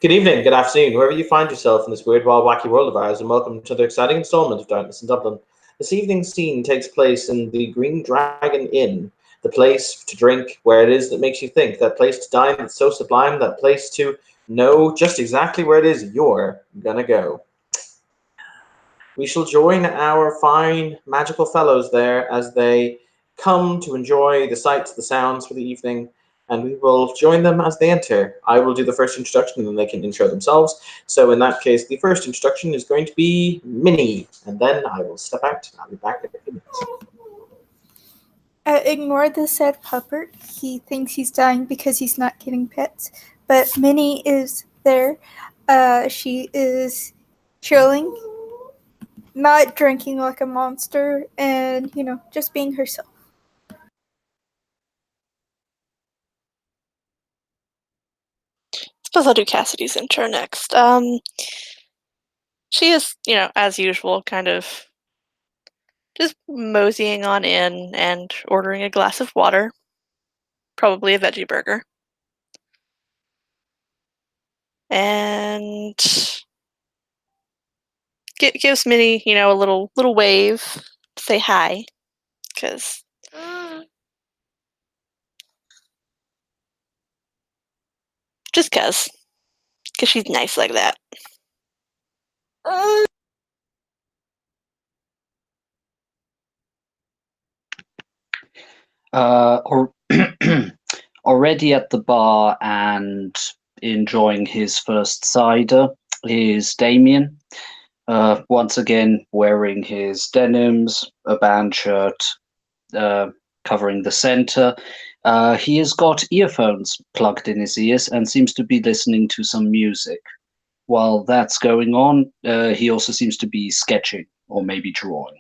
Good evening, good afternoon, wherever you find yourself in this weird, wild, wacky world of ours, and welcome to the exciting installment of Darkness in Dublin. This evening's scene takes place in the Green Dragon Inn, the place to drink where it is that makes you think, that place to dine that's so sublime, that place to know just exactly where it is you're gonna go. We shall join our fine magical fellows there as they come to enjoy the sights, the sounds for the evening, and we will join them as they enter. I will do the first introduction and then they can intro themselves. So in that case, the first introduction is going to be Minnie, and then I will step out and I'll be back in a few minutes. Ignore the sad puppet. He thinks he's dying because he's not getting pets. But Minnie is there. She is chilling, not drinking like a monster, and, just being herself. Suppose I'll do Cassidy's intro next. She is, as usual, kind of just moseying on in and ordering a glass of water, probably a veggie burger. And gives Minnie, a little wave to say hi, because just because she's nice like that. Already at the bar and enjoying his first cider is Damien. Once again, wearing his denims, a band shirt covering the center. He has got earphones plugged in his ears and seems to be listening to some music. While that's going on, he also seems to be sketching or maybe drawing.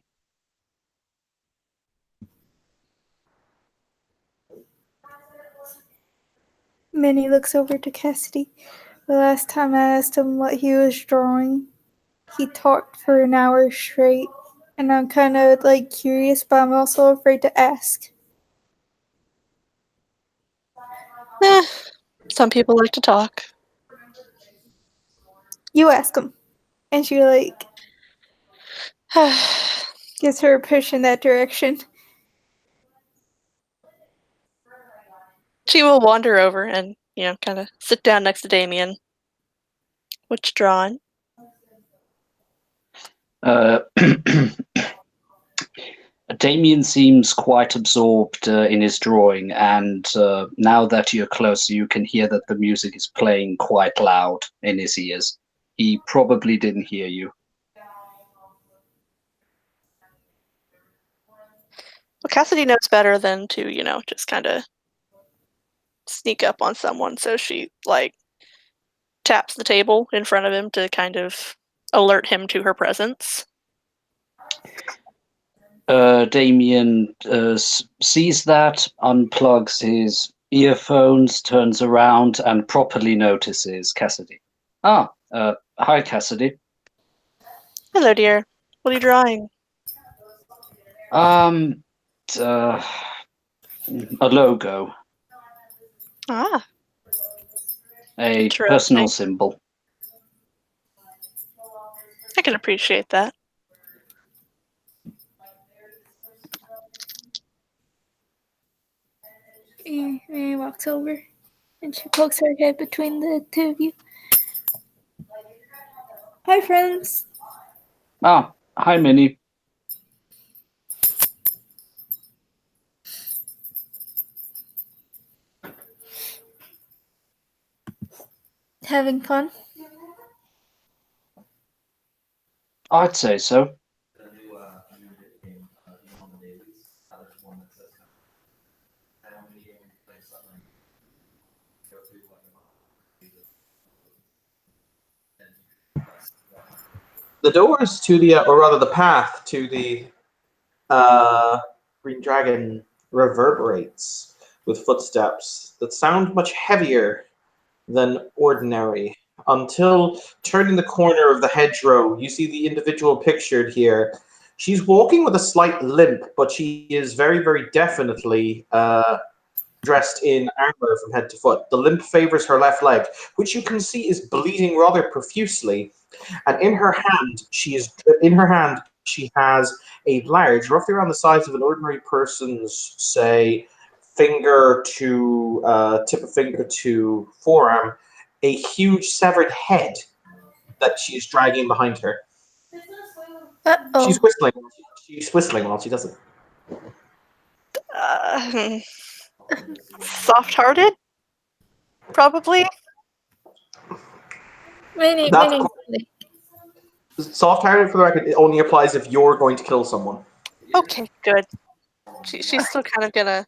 Minnie looks over to Cassidy. The last time I asked him what he was drawing, he talked for an hour straight, and I'm kind of curious, but I'm also afraid to ask. Some people like to talk. You ask him. And she gives her a push in that direction. She will wander over and, kind of sit down next to Damien. What you drawing? Damien seems quite absorbed in his drawing, and now that you're closer, you can hear that the music is playing quite loud in his ears. He probably didn't hear you. Well, Cassidy knows better than to, just kind of sneak up on someone, so she, taps the table in front of him to kind of alert him to her presence. Damien sees that, unplugs his earphones, turns around, and properly notices Cassidy. Hi, Cassidy. Hello, dear. What are you drawing? A logo. Ah. A personal symbol. I can appreciate that. Mary walks over and she pokes her head between the two of you. Hi, friends. Hi, Minnie. Having fun? I'd say so. The doors to the, or rather the path to the Green Dragon reverberates with footsteps that sound much heavier than ordinary, until turning the corner of the hedgerow, you see the individual pictured here. She's walking with a slight limp, but she is very, very definitely dressed in armor from head to foot. The limp favors her left leg, which you can see is bleeding rather profusely. And in her hand, she has a large, roughly around the size of an ordinary person's, say, finger to tip of finger to forearm, a huge severed head that she is dragging behind her. Uh-oh. She's whistling. She's whistling while she does it. Soft-hearted, probably. Many. Soft-hearted, for the record, it only applies if you're going to kill someone. Okay, good. She's still kind of gonna.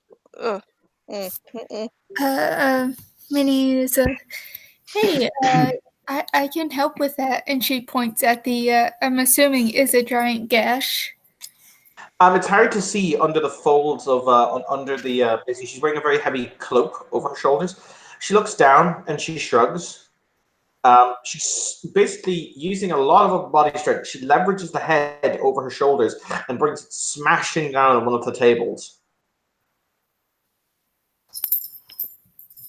Minnie is hey, I can help with that. And she points at the, I'm assuming is a giant gash. It's hard to see under the folds of basically she's wearing a very heavy cloak over her shoulders. She looks down and she shrugs. She's basically using a lot of her body strength. She leverages the head over her shoulders and brings it smashing down on one of the tables.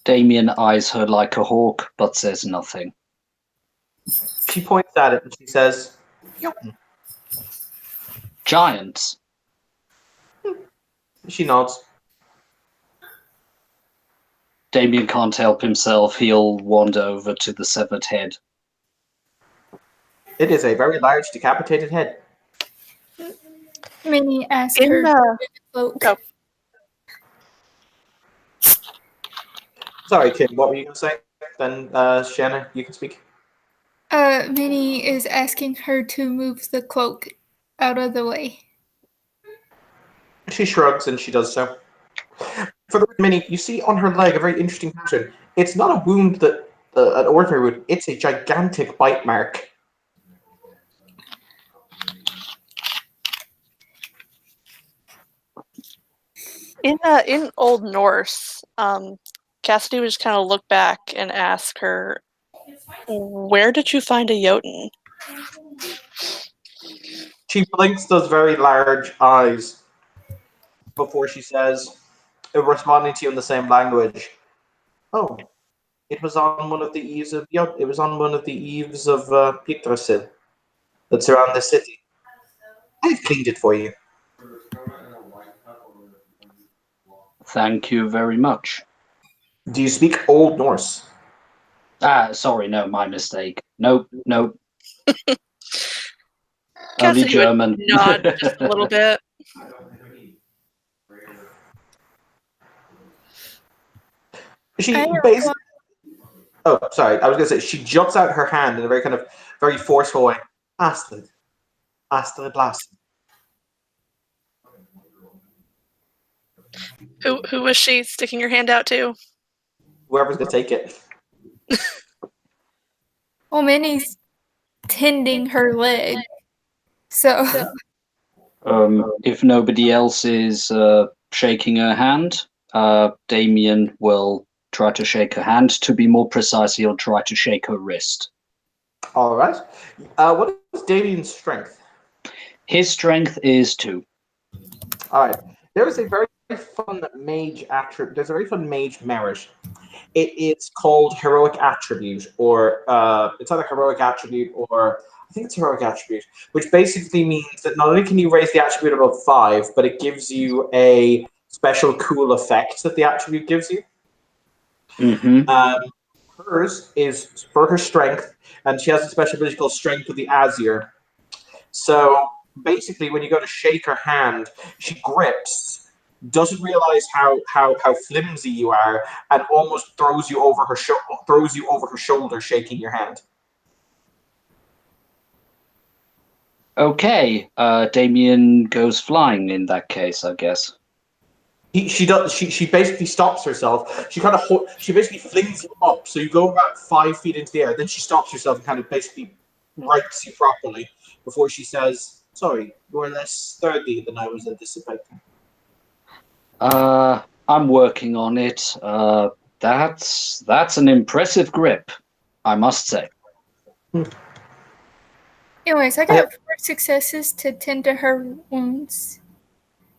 Damien eyes her like a hawk, but says nothing. She points at it and she says, Giants. She nods. Damien can't help himself. He'll wander over to the severed head. It is a very large decapitated head. Minnie asks In her the- to cloak. Go. Sorry, Kim, what were you going to say? Then, Shanna, you can speak. Minnie is asking her to move the cloak out of the way. She shrugs and she does so. For the Minnie, you see on her leg a very interesting pattern. It's not a wound that an ordinary wound. It's a gigantic bite mark. In Old Norse, Cassidy would just kind of look back and ask her, "Where did you find a Jotun?" She blinks those very large eyes before she says, responding to you in the same language, "Oh, it was on one of the eaves of Yggdrasil that surround the city. I've cleaned it for you." Thank you very much. Do you speak Old Norse? Sorry, no, my mistake. Nope. Only Cassidy would German. nod just a little bit. She I don't basically. Oh, sorry. I was going to say she juts out her hand in a very forceful way. Astrid Lassen. Who was she sticking her hand out to? Whoever's going to take it. Well, Minnie's tending her leg. So If nobody else is shaking her hand, Damien will try to shake her hand. To be more precise, he'll try to shake her wrist. All right. What is Damien's strength? His strength is 2. All right. There is a very fun mage attribute. There's a very fun mage merit. It's called heroic attribute, or it's either heroic attribute or I think it's heroic attribute, which basically means that not only can you raise the attribute above 5, but it gives you a special cool effect that the attribute gives you. Mm-hmm. Hers is for her strength, and she has a special ability called Strength of the Azure. So basically, when you go to shake her hand, she grips, doesn't realize how flimsy you are, and almost throws you over her shoulder, shaking your hand. Okay, Damien goes flying in that case, I guess. She basically stops herself. She basically flings you up, so you go about 5 feet into the air. Then she stops herself and kind of basically rights you properly before she says, "Sorry, you are less sturdy than I was anticipating." I'm working on it. That's an impressive grip, I must say. anyways, I got 4 successes to tend to her wounds.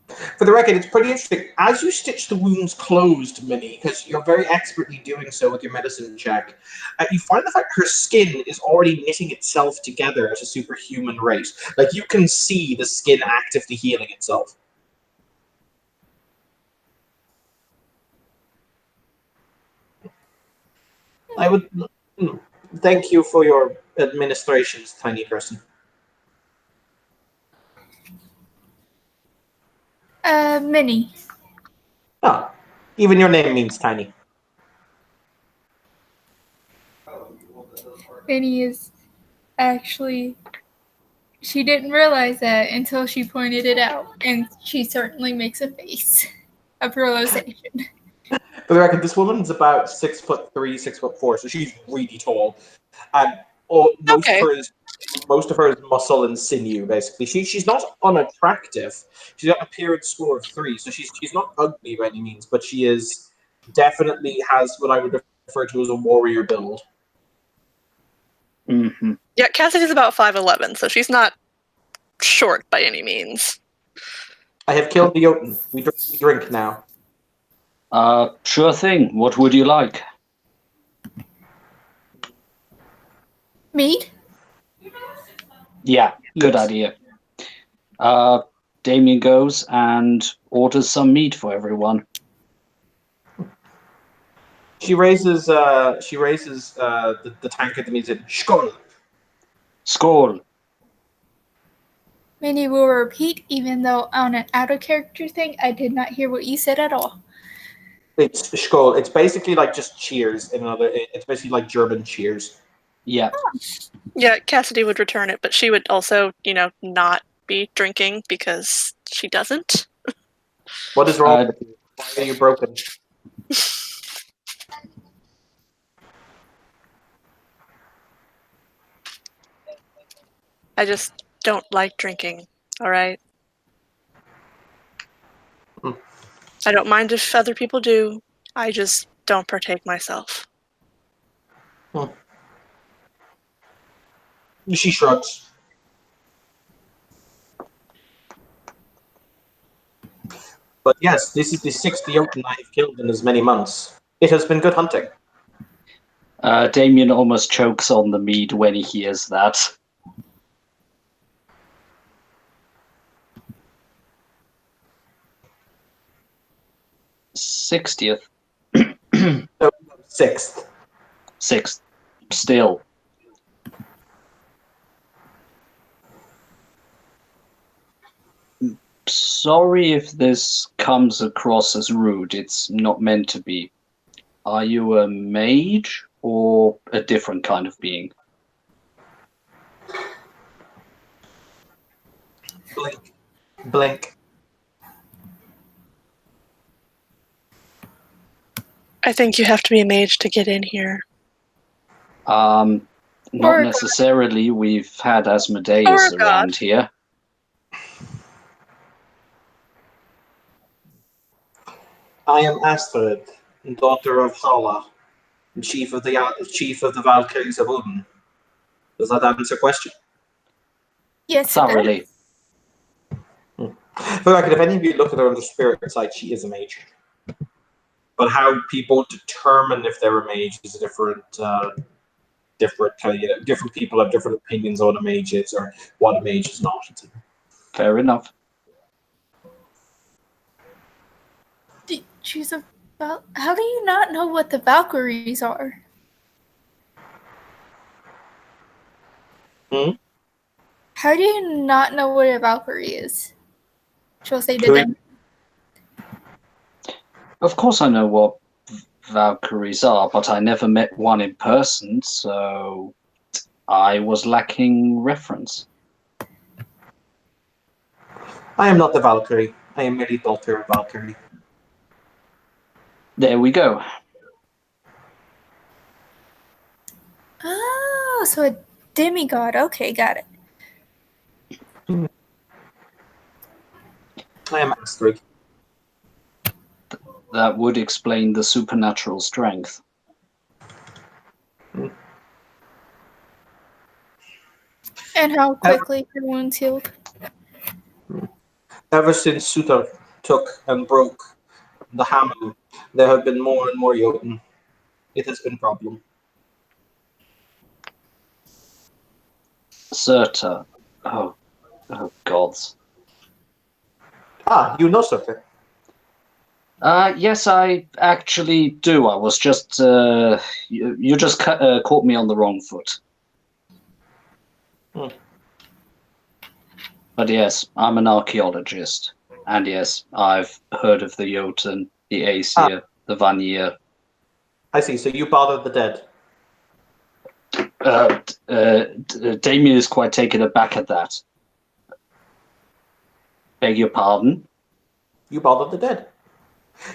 For the record, it's pretty interesting. As you stitch the wounds closed, Minnie, because you're very expertly doing so with your medicine check, you find the fact her skin is already knitting itself together at a superhuman rate. Like, you can see the skin actively healing itself. I would thank you for your administrations, tiny person. Minnie. Ah, even your name means tiny. Minnie is actually. She didn't realize that until she pointed it out, and she certainly makes a face of realization. For the record, this woman's about 6'3", 6'4", so she's really tall, and most of her is muscle and sinew. Basically, she's not unattractive. She's got an appearance score of 3, so she's not ugly by any means, but she is definitely has what I would refer to as a warrior build. Mm-hmm. Yeah, Cassidy's about 5'11", so she's not short by any means. I have killed the Jotun. We drink now. Sure thing. What would you like? Mead? Yeah, good Yes. idea. Damien goes and orders some meat for everyone. She raises the tankard that means it. Skål. Skål. Minnie will repeat, even though on an out of character thing, I did not hear what you said at all. It's Skål. It's basically like just cheers in another. It's basically like German cheers. Yeah. Yeah, Cassidy would return it, but she would also, not be drinking because she doesn't. What is wrong with you? Why are you broken? I just don't like drinking, all right? I don't mind if other people do. I just don't partake myself. She shrugs. But yes, this is the 6th Jotun I have killed in as many months. It has been good hunting. Damien almost chokes on the mead when he hears that. 60th. No, 6th. 6th. Still. Sorry if this comes across as rude. It's not meant to be. Are you a mage or a different kind of being? Blink. Blink. I think you have to be a mage to get in here. Not Or a god. necessarily. We've had Or Asmodeus a god. around here. I am Astrid, daughter of Hala, and chief of the Valkyries of Odin. Does that answer your question? Yes, it Thoroughly. For the record, if any of you look at her on the spirit side, she is a mage. But how people determine if they're a mage is a different different people have different opinions on what a mage is or what a mage is not. Fair enough. She's a. How do you not know what the Valkyries are? Hmm? How do you not know what a Valkyrie is? She'll say to Who- them. Of course I know what Valkyries are, but I never met one in person, so I was lacking reference. I am not the Valkyrie. I am merely daughter of Valkyrie. There we go. Oh, so a demigod. Okay, got it. I am Astrid. That would explain the supernatural strength. And how quickly her wounds healed. Ever since Sutar took and broke the hammer, there have been more and more Jotun. It has been a problem. Surta. Oh gods. Ah, you know Sutar. Yes, I actually do. I was just you just caught me on the wrong foot. Hmm. But yes, I'm an archaeologist, and yes, I've heard of the Jotun, the Aesir, the Vanir. I see. So you bothered the dead. Damien is quite taken aback at that. Beg your pardon? You bothered the dead.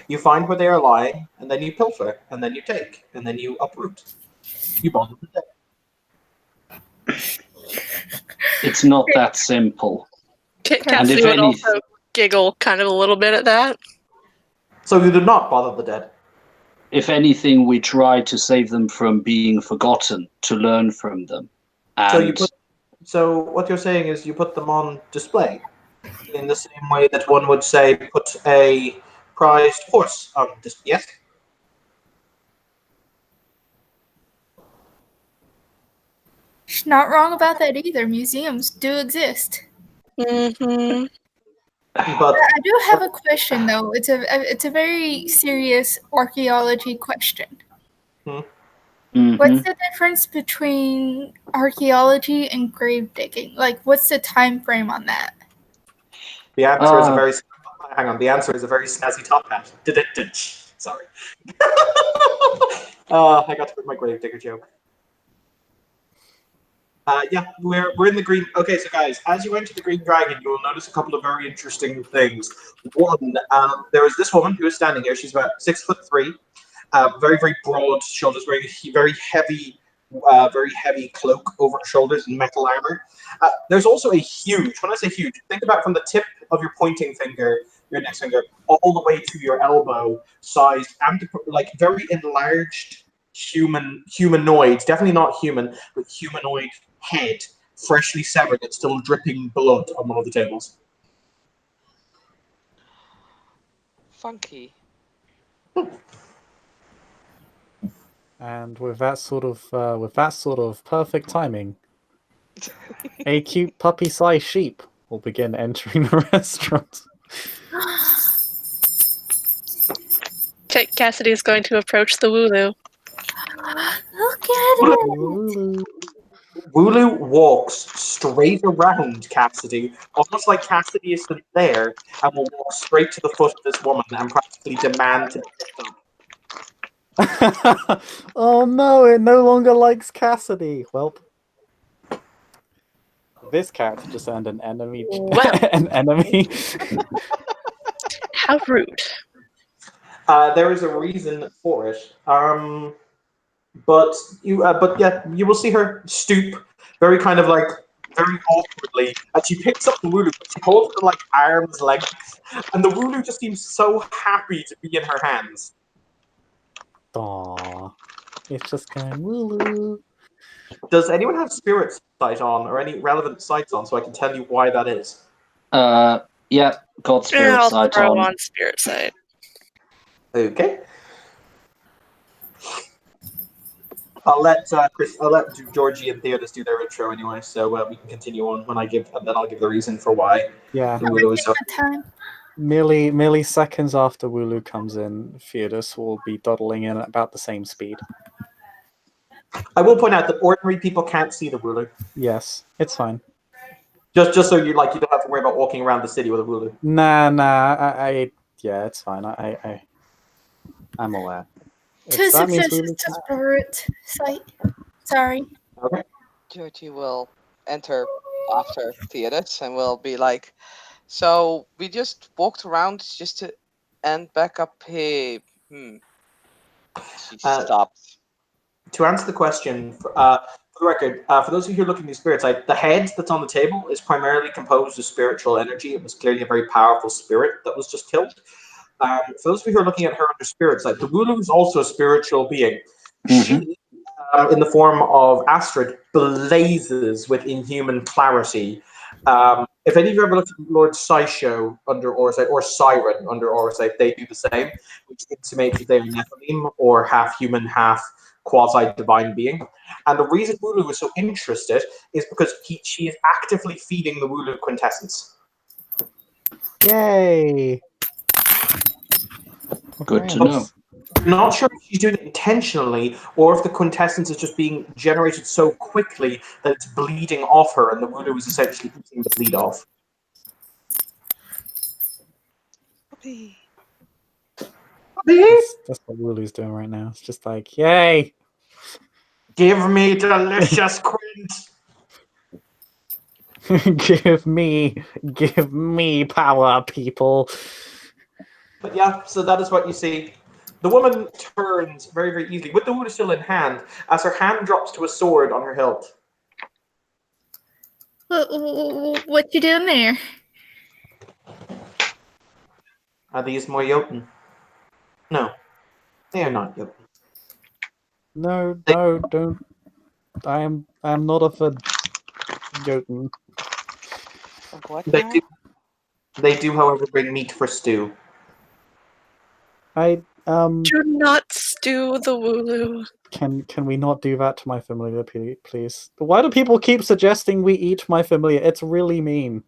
You find where they are lying, and then you pilfer, and then you take, and then you uproot. You bothered the dead. It's not that simple. Cassidy would also giggle kind of a little bit at that. So you did not bother the dead. If anything, we try to save them from being forgotten, to learn from them. And So what you're saying is you put them on display, in the same way that one would say put a prized horse on display. Yes. She's not wrong about that either. Museums do exist. Mm-hmm. But I do have a question though. It's a very serious archaeology question. Mhm. What's the difference between archaeology and grave digging? Like, what's the time frame on that? the answer is a very hang on. The answer is a very snazzy top hat. Sorry. I got to put my grave digger joke. Yeah, we're in the green. Okay, so guys, as you enter the Green Dragon, you will notice a couple of very interesting things. One, there is this woman who is standing here. She's about 6'3", very very broad shoulders, wearing a very heavy cloak over her shoulders and metal armor. There's also a huge. When I say huge, think about from the tip of your pointing finger, your index finger, all the way to your elbow, sized, like very enlarged humanoid, definitely not human, but humanoid head, freshly severed. It's still dripping blood on one of the tables. Funky. And with that sort of perfect timing, a cute puppy-sized sheep will begin entering the restaurant. Cassidy is going to approach the Wooloo. Look at it! Wooloo walks straight around Cassidy, almost like Cassidy isn't there, and will walk straight to the foot of this woman and practically demand to be picked up. Oh no, it no longer likes Cassidy. Welp. This character just earned an enemy. Wow. An enemy. How rude. There is a reason for it. But yeah, you will see her stoop very kind of like very awkwardly, and she picks up the Wooloo. She holds it like arm's length, and the Wooloo just seems so happy to be in her hands. Aww. It's just going Wooloo. Does anyone have spirit sight on, or any relevant sights on, so I can tell you why that is? Yeah, got spirit I'll sight throw on. on spirit sight. Okay. I'll let Georgie and Theodis do their intro anyway, so we can continue on and then I'll give the reason for why. Yeah. The Wooloo is so. Time. Merely seconds after Wooloo comes in, Theodis will be dawdling in at about the same speed. I will point out that ordinary people can't see the Wooloo. Yes, it's fine. Just so you don't have to worry about walking around the city with a Wooloo. Nah. Yeah, it's fine. I'm aware. Two That means successes to spirit sight. Sorry. Okay. Georgie will enter after Theodis and will be like, so we just walked around just to end back up here. She stopped. To answer the question, for the record, for those of you who are looking at the spirit side, the head that's on the table is primarily composed of spiritual energy. It was clearly a very powerful spirit that was just killed. For those of you who are looking at her under spirit side, the Wooloo is also a spiritual being. She, in the form of Astrid, blazes with inhuman clarity. If any of you ever looked at Lord Psycho under Orsite, or Siren under Orsite, they do the same, which intimates that they are Nephilim, or half human, half quasi-divine being. And the reason Wooloo is so interested is because she is actively feeding the Wooloo quintessence. Yay! Good to know. I'm not sure if she's doing it intentionally or if the quintessence is just being generated so quickly that it's bleeding off her and the Wooloo is essentially eating the bleed off. That's what Wooloo's doing right now. It's just like, yay! Give me delicious quint! give me power, people. But yeah, so that is what you see. The woman turns very, very easily, with the Wooloo still in hand, as her hand drops to a sword on her hilt. What you doing there? Are these more Jotun? No, they are not Jotun. No, don't. I am not of a Jotun. What They now? do, they do, however, bring meat for stew. I Do not stew the Wooloo. Can we not do that to my familiar, please? Why do people keep suggesting we eat my familiar? It's really mean.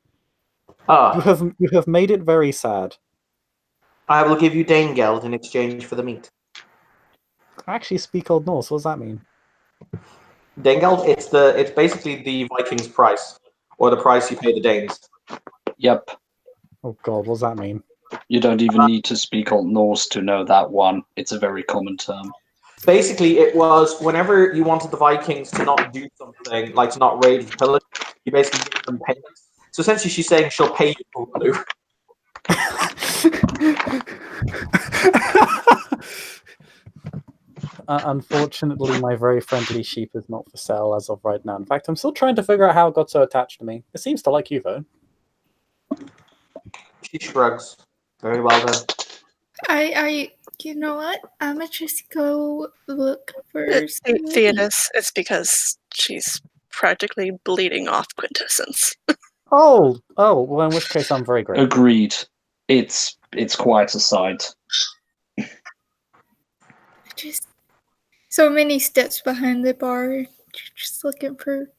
Ah, You have made it very sad. I will give you Danegeld in exchange for the meat. I actually speak Old Norse. What does that mean? Danegeld, it's basically the Vikings' price, or the price you pay the Danes. Yep. Oh God, what does that mean? You don't even need to speak Old Norse to know that one. It's a very common term. Basically, it was whenever you wanted the Vikings to not do something, like to not raid or pillage, you basically give them payments. So essentially, she's saying she'll pay you for Wooloo. Unfortunately, my very friendly sheep is not for sale as of right now. In fact, I'm still trying to figure out how it got so attached to me. It seems to like you, though. She shrugs. Very well done. You know what? I'ma just go look for some meat. Theodos, it's because she's practically bleeding off quintessence. Oh, well, in which case I'm very grateful. Agreed. It's quite a sight. Just so many steps behind the bar, just looking for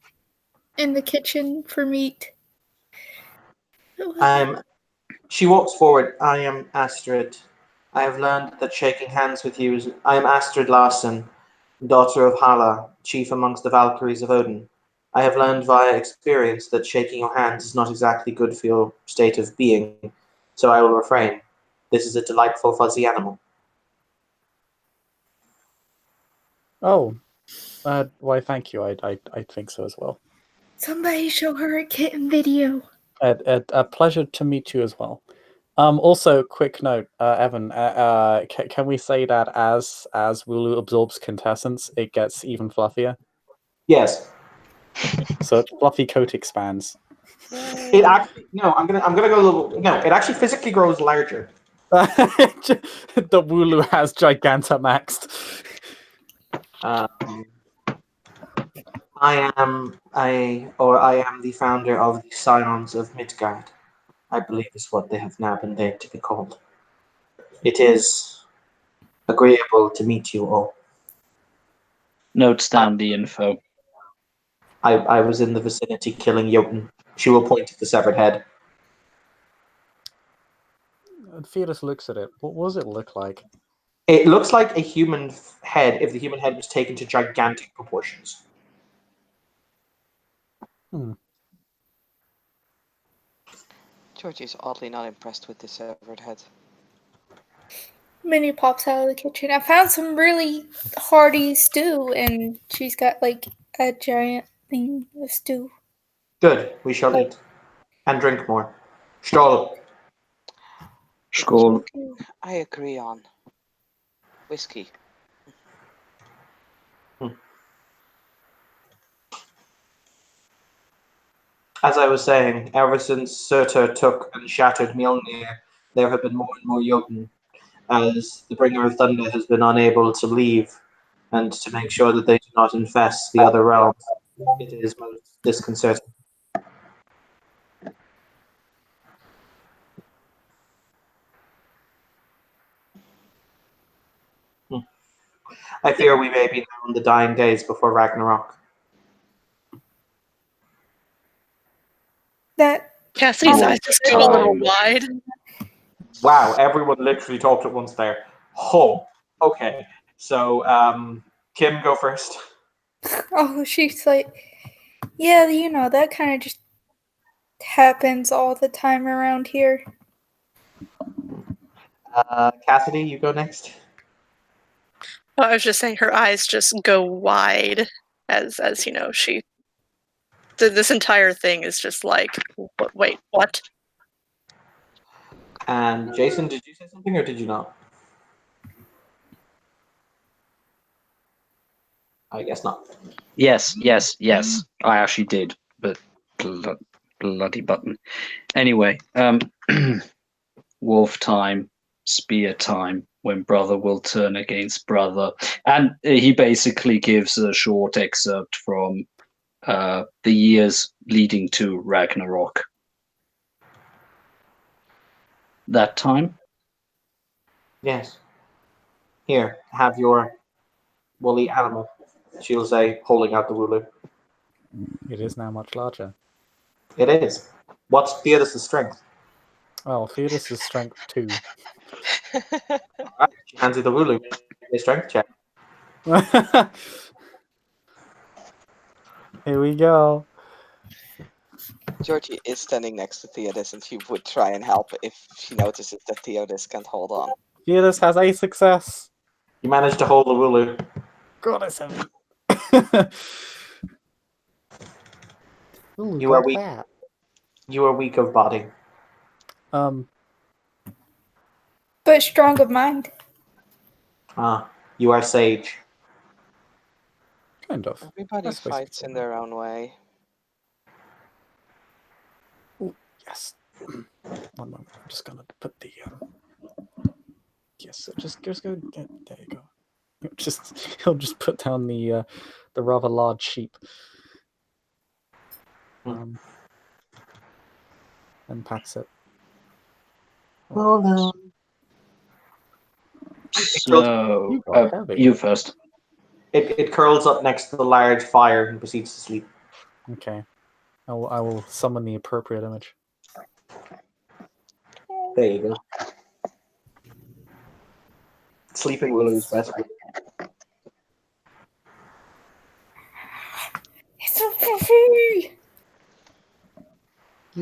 in the kitchen for meat. She walks forward. I am Astrid. I have learned that shaking hands with you is. I am Astrid Larsen, daughter of Hala, chief amongst the Valkyries of Odin. I have learned via experience that shaking your hands is not exactly good for your state of being, so I will refrain. This is a delightful fuzzy animal. Oh, why? Thank you. I think so as well. Somebody show her a kitten video. A pleasure to meet you as well. Also, quick note, Evan. Can we say that as Wooloo absorbs quintessence, it gets even fluffier? Yes. So its fluffy coat expands. It actually I'm gonna go a little. No, it actually physically grows larger. The Wooloo has Gigantamaxed. I am the founder of the Scions of Midgard. I believe is what they have now been there to be called. It is agreeable to meet you all. Notes down the info. I was in the vicinity killing Jotun. She will point to the severed head. Theodos looks at it. What does it look like? It looks like a human head if the human head was taken to gigantic proportions. Georgie is oddly not impressed with the severed head. Minnie pops out of the kitchen. I found some really hearty stew, and she's got like a giant thing of stew. Good, we shall eat. And drink more. Skål. Skål. I agree on. Whiskey. As I was saying, ever since Surtur took and shattered Mjolnir, there have been more and more Jotun, as the Bringer of Thunder has been unable to leave, and to make sure that they do not infest the other realms. It is most disconcerting. I fear we may be now in the dying days before Ragnarok. That Cassie's Wolf eyes just go a little time. wide. Wow, everyone literally talked at once there. Oh, okay. So, Kim, go first. oh, she's like, yeah, you know, that kind of just happens all the time around here. Cassidy, you go next. I was just saying her eyes just go wide as you know, this entire thing is just like, wait, what? And Jason, did you say something or did you not? I guess not. Yes. I actually did, but bloody button. Anyway, wolf time, spear time, when brother will turn against brother. And he basically gives a short excerpt from the years leading to Ragnarok. That time? Yes. Here, have your woolly animal, she'll say, holding out the Wooloo. It is now much larger. It is. What's Theodis' strength? Well, Theodis' strength 2. Alright, she hands you the Wooloo. A strength check. Here we go. Georgie is standing next to Theodis, and she would try and help if she notices that Theodis can't hold on. Theodis has a success. You managed to hold the Wooloo. God, it's heavy. Ooh, You are got weak. that. You are weak of body. But strong of mind. You are sage. Kind of. Everybody That's basically fights in it. their own way. Yes. One moment. I'm just gonna put the yes. Just go. There you go. He'll just put down the rather large sheep. And pats it. Oh no. So, You got heavy. you first. It curls up next to the large fire and proceeds to sleep. Okay. I will summon the appropriate image. There you go. Sleeping Wooloo's best. It's so fluffy!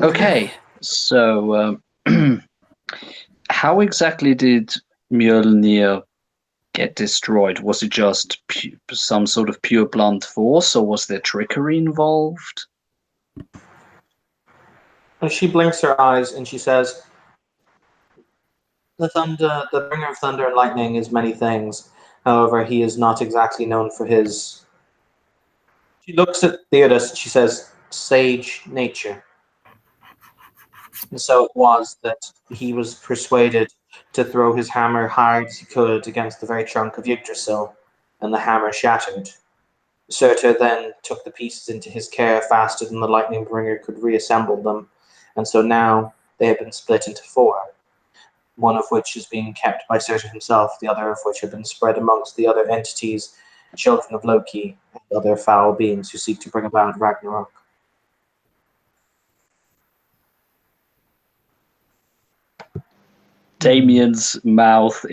Okay, so how exactly did Mjolnir get destroyed? Was it just some sort of pure blunt force, or was there trickery involved? And she blinks her eyes and she says, the bringer of thunder and lightning is many things. However, he is not exactly known for his... She looks at Theodis and she says, sage nature. And so it was that he was persuaded to throw his hammer hard as he could against the very trunk of Yggdrasil, and the hammer shattered. Surtur then took the pieces into his care faster than the lightning bringer could reassemble them, and so now they have been split into 4, one of which is being kept by Surtur himself, the other of which have been spread amongst the other entities, children of Loki, and other foul beings who seek to bring about Ragnarok. Damien's mouth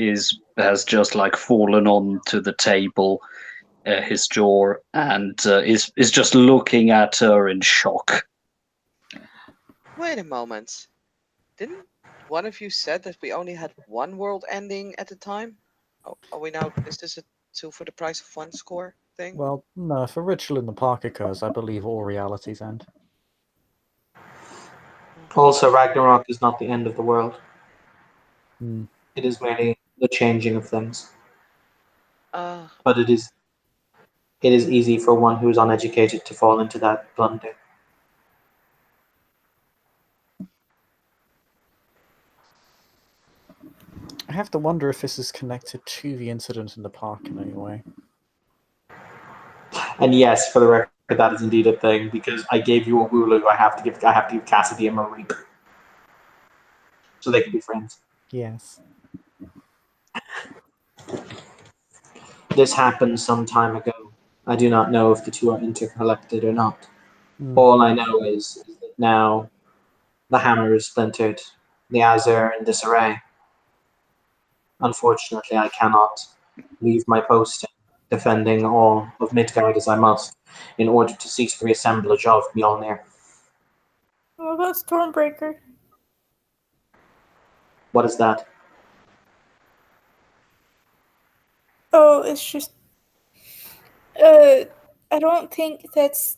has just like fallen onto the table, his jaw, and is just looking at her in shock. Wait a moment. Didn't one of you said that we only had one world ending at a time? Oh, are we now? Is this a 2 for the price of 1 score thing? Well, no. If a ritual in the park occurs, I believe all realities end. Also, Ragnarok is not the end of the world. Hmm. It is merely the changing of things. Ah, But it is easy for one who is uneducated to fall into that blunder. I have to wonder if this is connected to the incident in the park in any way. And yes, for the record, that is indeed a thing, because I gave you a Wooloo, I have to give Cassidy a Mareep. So they can be friends. Yes. This happened some time ago. I do not know if the two are interconnected or not. Hmm. All I know is that now the hammer is splintered, the Azure in disarray. Unfortunately, I cannot leave my post defending all of Midgard as I must in order to cease the reassemblage of Mjolnir. What about Stormbreaker? What is that? Oh, it's just. I don't think that's.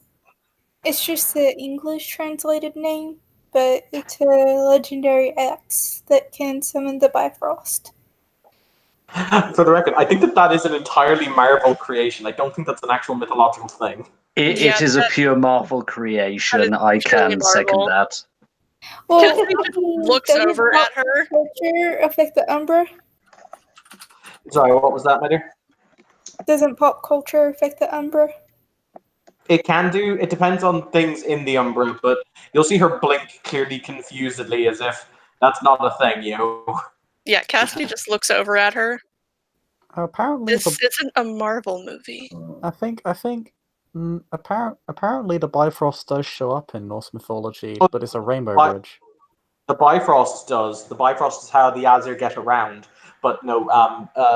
It's just the English translated name, but it's a legendary axe that can summon the Bifrost. For the record, I think that is an entirely Marvel creation. I don't think that's an actual mythological thing. Yeah, It is a that- pure Marvel creation. I truly can second Marvel. that. Well, Cassidy just looks doesn't over pop at her. culture affect the Umbra? Sorry, what was that, my dear? Doesn't pop culture affect the Umbra? It can do. It depends on things in the Umbra, but you'll see her blink clearly confusedly as if that's not a thing, Yeah, Cassidy just looks over at her. Apparently, This isn't a Marvel movie. apparently the Bifrost does show up in Norse mythology, Oh, but it's a rainbow Bi- bridge. The Bifrost does. The Bifrost is how the Azure get around. But no,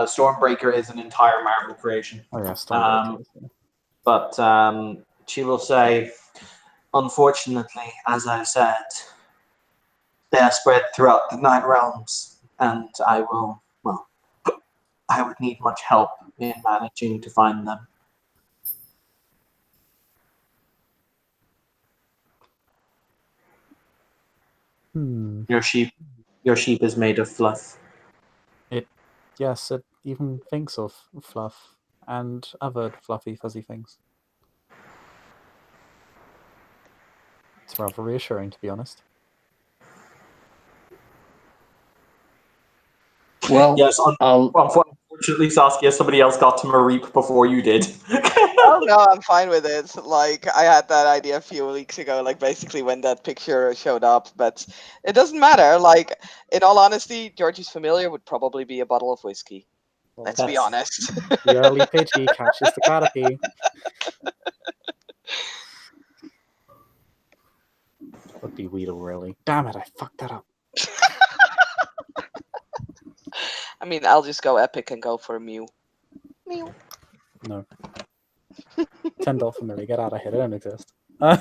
Stormbreaker is an entire Marvel creation. Oh yeah, Stormbreaker. But she will say, unfortunately, as I said, they are spread throughout the 9 realms, and I would need much help in managing to find them. Your sheep is made of fluff. Yes, it even thinks of fluff and other fluffy, fuzzy things. It's rather reassuring, to be honest. Well, Yes, I'll unfortunately, Saskia, somebody else got to Mareep before you did. Oh no, I'm fine with it. Like I had that idea a few weeks ago, like basically when that picture showed up, but it doesn't matter. Like in all honesty, Georgie's familiar would probably be a bottle of whiskey. Let's be That's- honest. The early Pidgey catches the Caterpie. Would be Weedle, really. Damn it, I fucked that up. I mean, I'll just go epic and go for a Mew. Mew. No. $10 familiar, get out of here, they don't exist. 10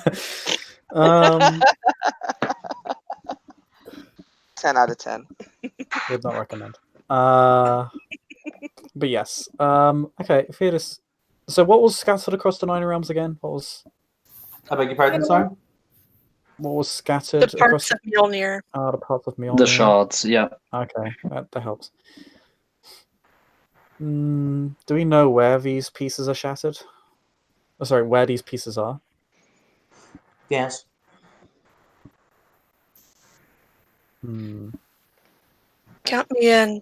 out of 10. Would not recommend. But yes. Okay, Theodis. So what was scattered across the 9 realms again? I beg your pardon, sorry? What was scattered The across parts of Mjolnir. the parts of Mjolnir? the shards, yeah. Okay, that helps. Do we know where these pieces are shattered? Oh, sorry, where these pieces are? Yes. Count me in.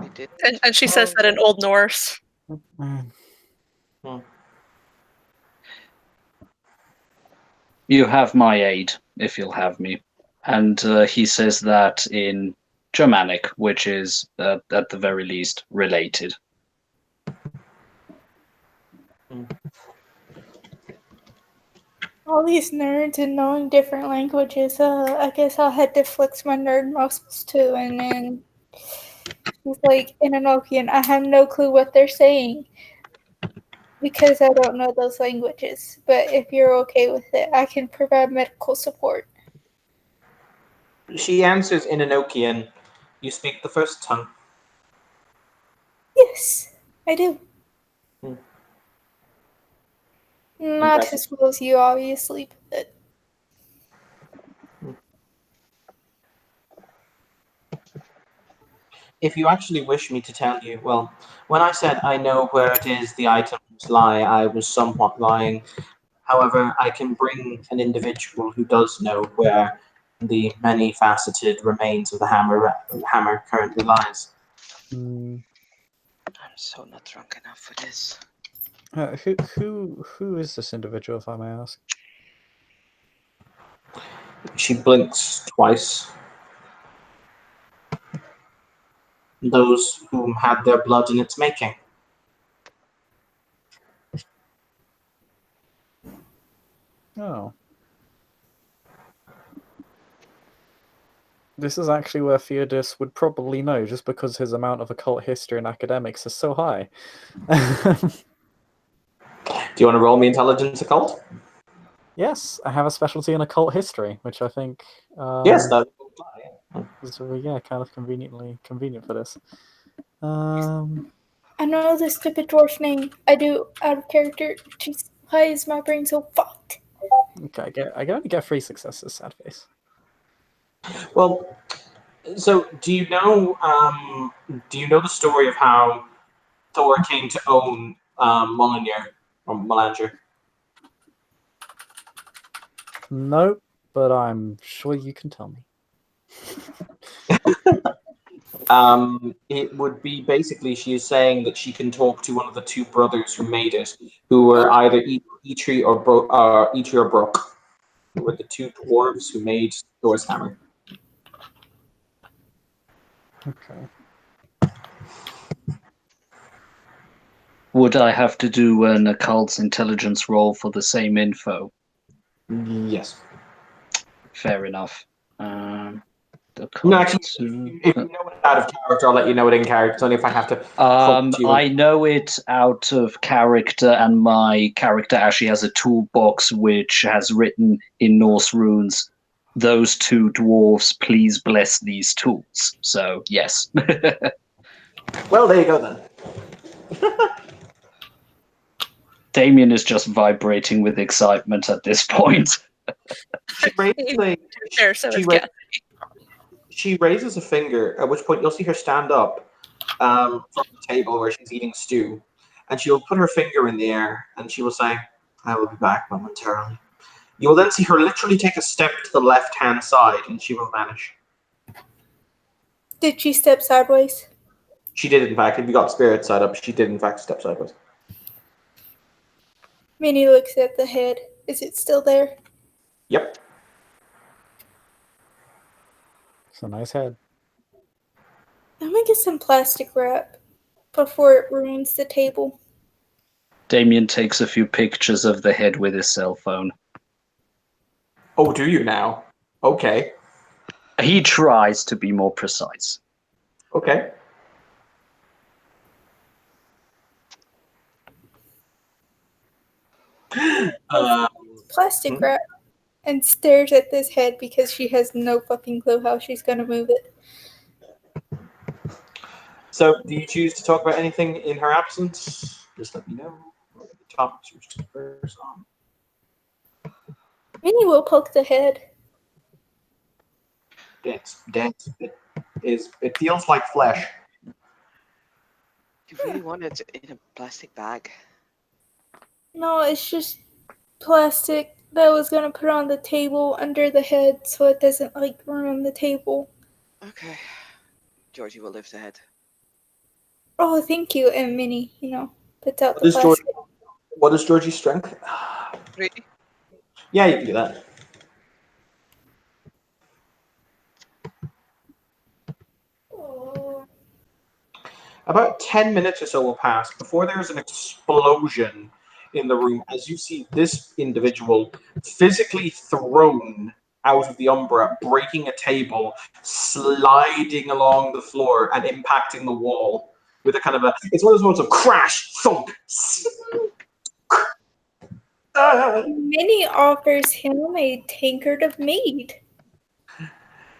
We did. And she says that in Old Norse. You have my aid, if you'll have me. And he says that in Germanic, which is, at the very least, related. All these nerds and knowing different languages, I guess I'll have to flex my nerd muscles too. And then she's like, in Enochian, I have no clue what they're saying because I don't know those languages. But if you're okay with it, I can provide medical support. She answers in Enochian, you speak the first tongue. Yes, I do. Not Impressive. as well as you, obviously, but If you actually wish me to tell you, well, when I said I know where it is the items lie, I was somewhat lying. However, I can bring an individual who does know where the many-faceted remains of the hammer currently lies. I'm so not drunk enough for this. Who is this individual, if I may ask? She blinks twice. Those whom had their blood in its making. Oh. This is actually where Theodis would probably know, just because his amount of occult history and academics is so high. Do you want to roll me intelligence occult? Yes, I have a specialty in occult history, which I think Yes, that. is kind of convenient for this. I know the stupid dwarf name. I do out of character. Jeez, why is my brain so fucked? Okay, I can only get 3 successes, sad face. Well, so do you know the story of how Thor came to own Mjolnir or Melanger? Nope, but I'm sure you can tell me. It would be basically she is saying that she can talk to one of the 2 brothers who made it, who were either Eitri or Brok, who were the 2 dwarves who made Thor's hammer. Okay. Would I have to do an occult intelligence roll for the same info? Yes. Fair enough. No, actually, if you know it out of character, I'll let you know it in character. It's only if I have to. I know it out of character, and my character actually has a toolbox which has written in Norse runes, "Those 2 dwarves, please bless these tools." So, yes. Well, there you go then. Damien is just vibrating with excitement at this point. She raises a finger, at which point you'll see her stand up from the table where she's eating stew, and she'll put her finger in the air, and she will say, "I will be back momentarily." You will then see her literally take a step to the left-hand side, and she will vanish. Did she step sideways? She did, in fact. If you got spirit side up, she did, in fact, step sideways. Minnie looks at the head. Is it still there? Yep. It's a nice head. I'm gonna get some plastic wrap before it ruins the table. Damien takes a few pictures of the head with his cell phone. Oh, do you now? Okay. He tries to be more precise. Okay. Plastic wrap and stares at this head because she has no fucking clue how she's gonna move it. So, do you choose to talk about anything in her absence? Just let me know. The topics which to first on. Minnie will poke the head. Dance. It feels like flesh. You really want it in a plastic bag? No, it's just plastic that I was gonna put on the table under the head so it doesn't like ruin the table. Okay. Georgie will lift the head. Oh, thank you. And Minnie, puts out the plastic. What is Georgie's strength? 3. Yeah, you can do that. About 10 minutes or so will pass before there's an explosion in the room as you see this individual physically thrown out of the Umbra, breaking a table, sliding along the floor and impacting the wall with a kind of it's one of those moments of crash, thunk. Minnie offers him a tankard of mead.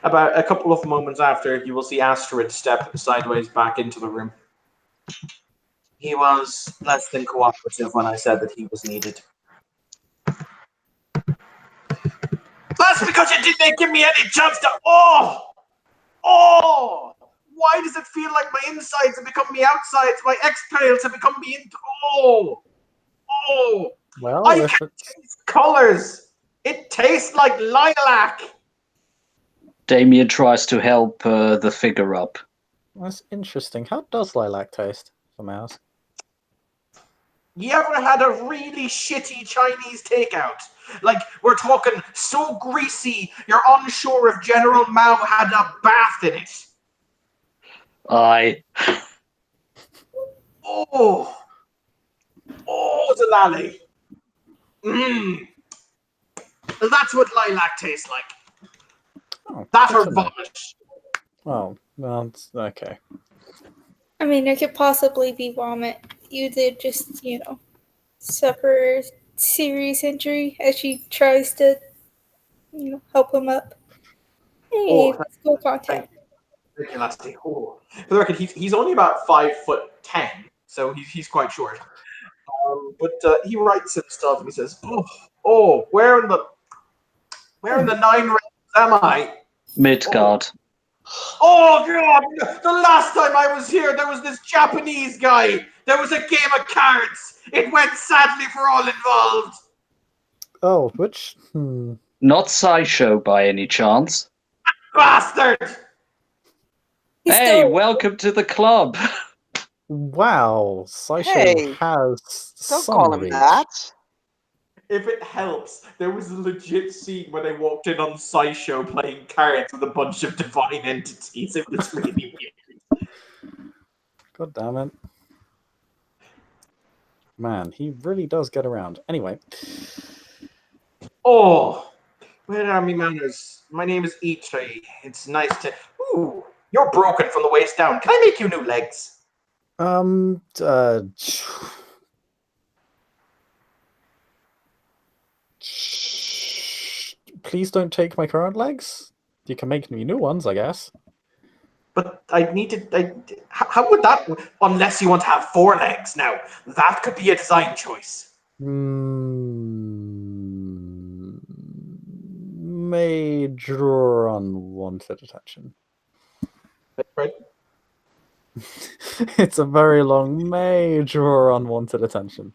About a couple of moments after, you will see Astrid step sideways back into the room. He was less than cooperative when I said that he was needed. That's because you didn't give me any chance to... Oh! Why does it feel like my insides have become me outsides, my exhales have become me in... Oh! Well, I can taste colors! It tastes like lilac! Damien tries to help the figure up. That's interesting. How does lilac taste, for mouse? You ever had a really shitty Chinese takeout? Like, we're talking so greasy, you're unsure if General Mao had a bath in it. Aye. Oh, Delali. That's what lilac tastes like. Oh, That good or to know. vomit. Oh, well, it's okay. I mean, it could possibly be vomit. You did just, suffer serious injury as she tries to, help him up. Hey, Oh, let's go contact. thank you, Lasty. Oh. For the record, he's only about 5'10", so he's quite short. But he writes some stuff and he says, where in the nine realms am I? Midgard. Oh god! The last time I was here, there was this Japanese guy. There was a game of cards. It went sadly for all involved. Oh, which? Not SciShow by any chance. Bastard! He's Hey, still- welcome to the club. Wow, SciShow Hey, has Don't some call him reach. that. If it helps, there was a legit scene where they walked in on SciShow playing cards with a bunch of divine entities. It was really weird. God damn it. Man, he really does get around. Anyway. Oh, where are me manners? My name is Ichi. It's nice to... Ooh, you're broken from the waist down. Can I make you new legs? Please don't take my current legs. You can make me new ones, I guess. But I need to... how would that... Unless you want to have 4 legs now. That could be a design choice. May draw unwanted attention. Right? It's a very long may draw unwanted attention.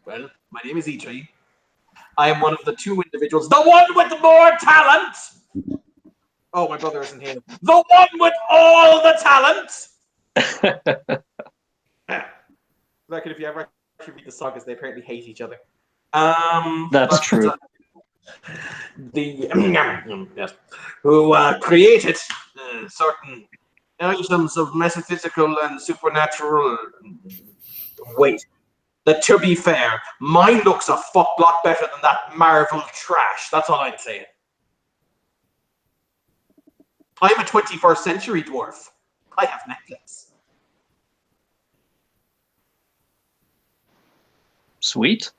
Well, my name is Ichi. I am one of the 2 individuals. The one with more talent! Oh, my brother isn't here. The one with all the talent! Reckon if you ever actually read the sagas, they apparently hate each other. That's true. Yes, who created certain items of metaphysical and supernatural weight. That, to be fair, mine looks a fuck lot better than that Marvel trash. That's all I'm saying. I'm a 21st century dwarf. I have Netflix. Sweet.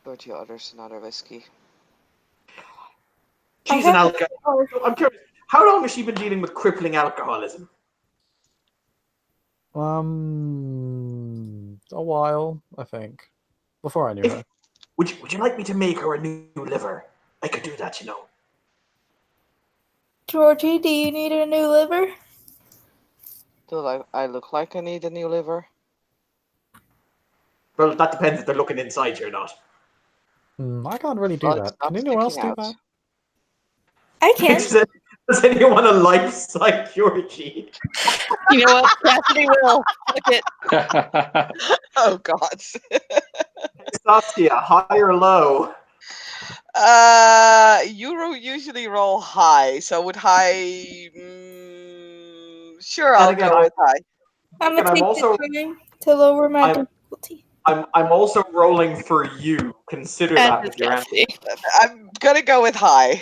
But you others another whiskey. She's an alcoholic. I'm curious, how long has she been dealing with crippling alcoholism? A while, I think. Before I knew her. Would you like me to make her a new liver? I could do that, you know. Georgie, do you need a new liver? Do I look like I need a new liver? Well, that depends if they're looking inside you or not. I can't really do Well, that. it's not Can anyone else sticking do out. that? I can. Does anyone want a life-size Georgie? You know what? Cassidy will. Look it. Oh God. Saskia, high or low? You usually roll high, so with high, sure, And I'll again, go with high. I'm And gonna I'm take also- the time to lower my I'm- difficulty. I'm also rolling for you. Consider And that it's with your answer. Cassidy. I'm gonna go with high.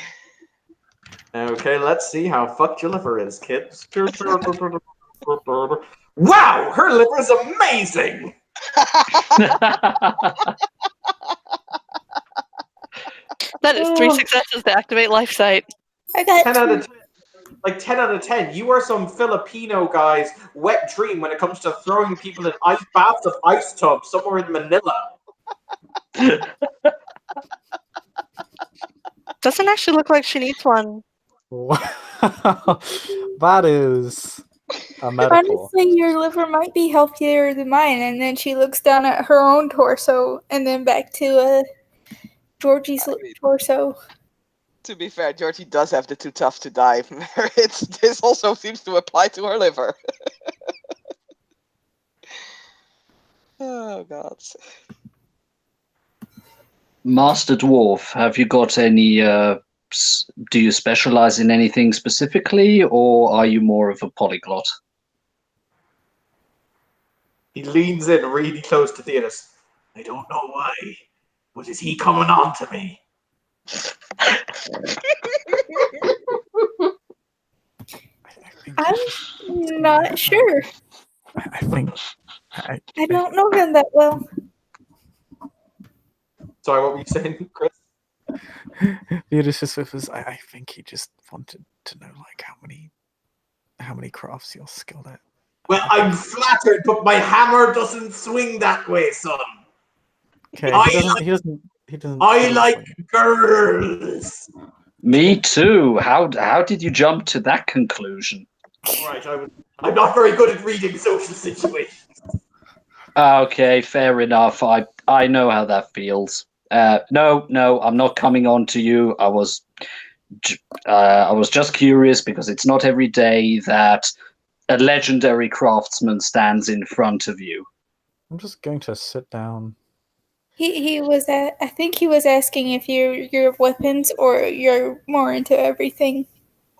Okay, let's see how fucked your liver is, kids. Wow, her liver is amazing. That is 3 successes to activate life sight. I got 10 out of 2. 10. Like 10 out of 10. You are some Filipino guy's wet dream when it comes to throwing people in ice baths of ice tubs somewhere in Manila. Doesn't actually look like she needs one. Wow. That is a metaphor. Honestly, your liver might be healthier than mine. And then she looks down at her own torso and then back to Georgie's torso. To be fair, Georgie does have the too tough to die. This also seems to apply to her liver. Oh God. Master Dwarf, have you got any, do you specialize in anything specifically, or are you more of a polyglot? He leans in really close to Theodos. I don't know why, but is he coming on to me? I'm not sure. I think. I don't know him that well. Sorry, what were you saying, Chris? Theodosius was. I think he just wanted to know, like, how many crafts you're skilled at. Well, I'm flattered, but my hammer doesn't swing that way, son. Okay, I he doesn't. I like girls. Me too. How did you jump to that conclusion? Right, I'm not very good at reading social situations. Okay, fair enough. I know how that feels. No, I'm not coming on to you. I was just curious because it's not every day that a legendary craftsman stands in front of you. I'm just going to sit down. He was I think he was asking if you're weapons or you're more into everything.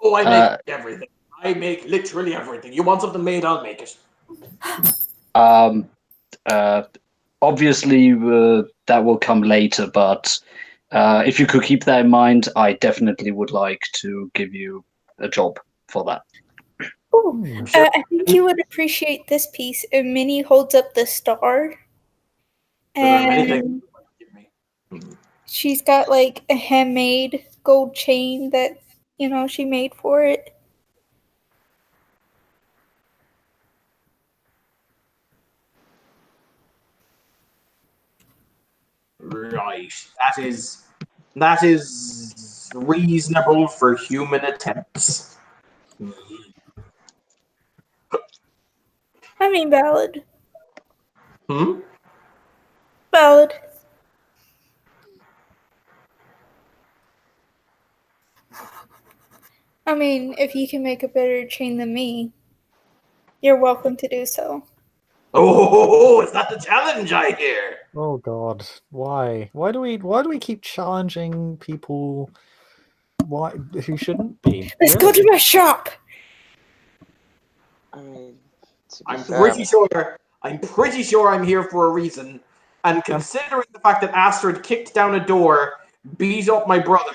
Oh, I make everything. I make literally everything. You want something made, I'll make it. Obviously, that will come later, but if you could keep that in mind, I definitely would like to give you a job for that. Oh, I think you would appreciate this piece. Minnie holds up the star. There are many And things. she's got like a handmade gold chain that, she made for it. Right. That is reasonable for human attempts. I mean, valid. Valid. I mean, if you can make a better chain than me, you're welcome to do so. Oh, is that the challenge I hear? Oh God, why? Why do we keep challenging people? Why who shouldn't be? Let's go to my shop. I mean, to be I'm fair, pretty sure I'm here for a reason. And considering the fact that Astrid kicked down a door, beat up my brother,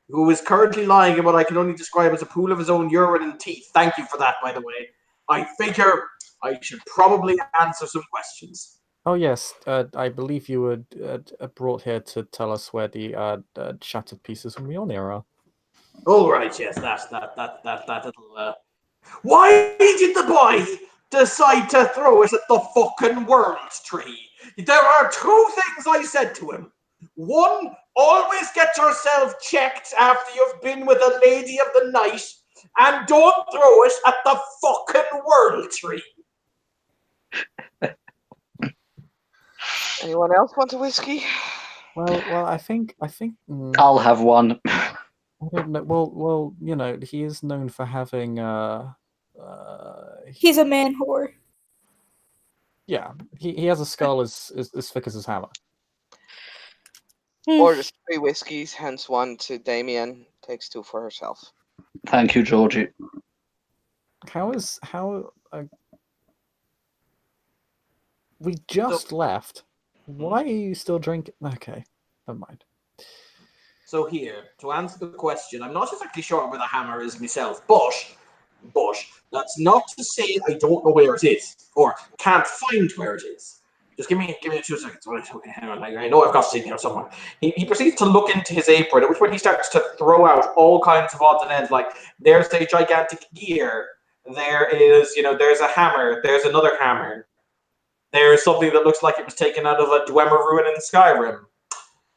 who is currently lying in what I can only describe as a pool of his own urine and teeth. Thank you for that, by the way. I figure I should probably answer some questions. Oh yes, I believe you were brought here to tell us where the shattered pieces from Mjolnir are. All right, yes, that little. Why did the boy decide to throw it at the fucking world tree? There are two things I said to him. One, always get yourself checked after you've been with a lady of the night, and don't throw it at the fucking world tree. anyone else want a whiskey? Well, I think. I'll have one. I don't know. Well, he is known for having. He's a man whore. Yeah, he has a skull as thick as his hammer. Orders 3 whiskeys, hence 1 to Damien. Takes 2 for herself. Thank you, Georgie. We just left. Why are you still drinking? Okay, never mind. So here, to answer the question, I'm not exactly sure where the hammer is myself, but that's not to say I don't know where it is or can't find where it is. Just give me 2 seconds. Hang on, I know I've got it in here somewhere. He proceeds to look into his apron, at which point he starts to throw out all kinds of odds and ends, like there's a gigantic gear, there is, there's a hammer, there's another hammer, there's something that looks like it was taken out of a Dwemer ruin in Skyrim.